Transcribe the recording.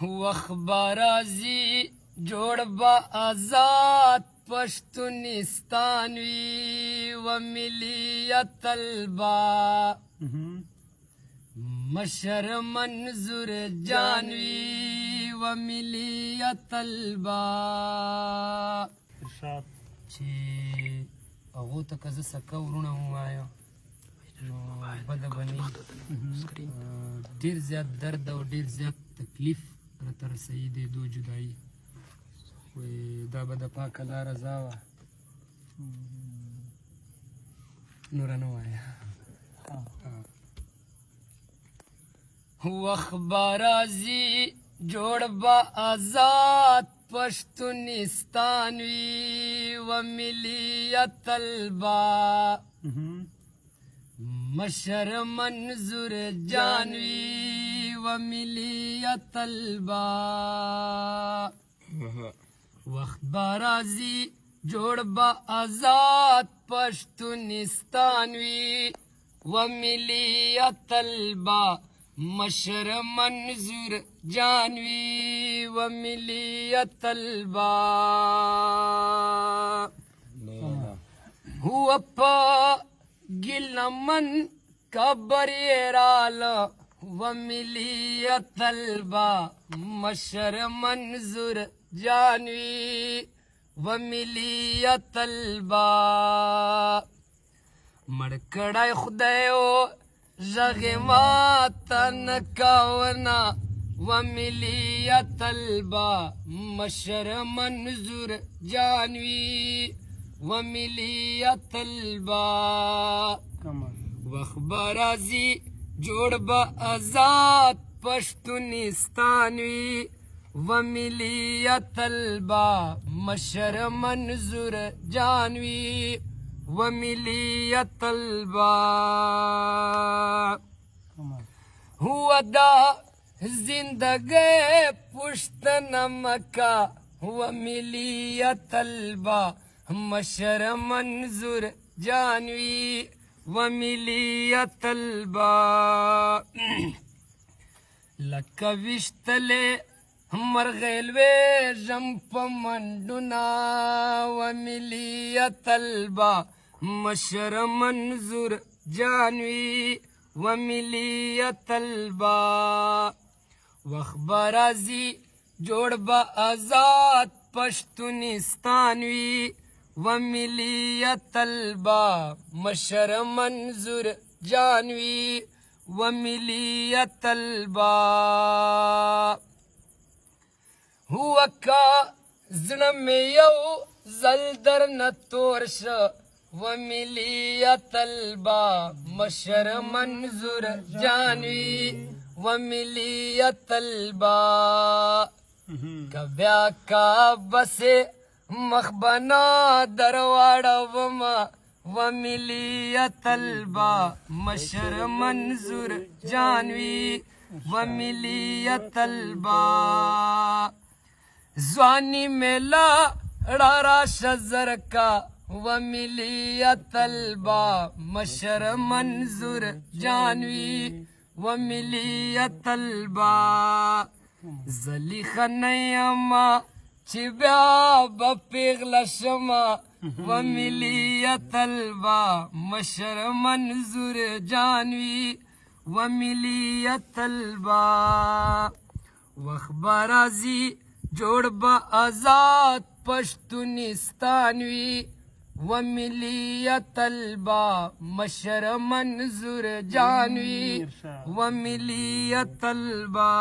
وخت به راځي جوړ به آزاد پښتونستان وي و ملیت البا مشر منظور جان وي و ملیت البا چې هغو ته که زه سکه ورونه ووایم نو بده به نه ډېر زیات درد او ډېر زیات تکلیف راته رسوي دی دو جدایي دا به د پاک الله رضا وه نوره نه وایه وخت به راځي جوړ به آزاد پښتونستان وي و ملیت البا مشر منظور جان وي و ملیت البا وخت به راځي جوړ به آزاد پښتونستان وي و ملیت البا مشر منظور جان وي و ملیت البا هو په ګیلمن قبر یې راله و ملیت البا مشر منظور جان وي و ملیت البا مړ کړی خدایو ژغې ماته نه کوونه و ملیت البا مشر منظور جان وي و ملیت البا وخت به راځي جوړ به آزاد پښتونستان وي و ملیت البا مشر منظور جان وي و ملیت البا هو دا زندگی پشتن مکا و ملیت البا مشر منظور جان وي و ملیت البا لکه ویشتلې مرغې لوېږم په منډونه و ملیت البا مشر منظور جان وي و ملیت البا وخت به راځي جوړ به آزاد پښتونستان وي و ملیت البا مشر منظور جان وي و ملیت البا هو که زړه مې یو ځل درنه تور شه و ملیت البا مشر منظور جان وي و ملیت البا که بیا که بسې مخ به نه در واړومه و ملیت البا مشر منظور جان وي و ملیت البا ځواني مې لاړه راشه زرکه و ملیت البا مشر منظور جان وي و ملیت البا زلیخه نه یمه چې بیا به پیغله شمه و ملیت البا مشر منظور جان وي و ملیت البا وخت به راځي جوړ به آزاد پښتونستان وي و ملیت البا مشر منظور جان وي و ملیت البا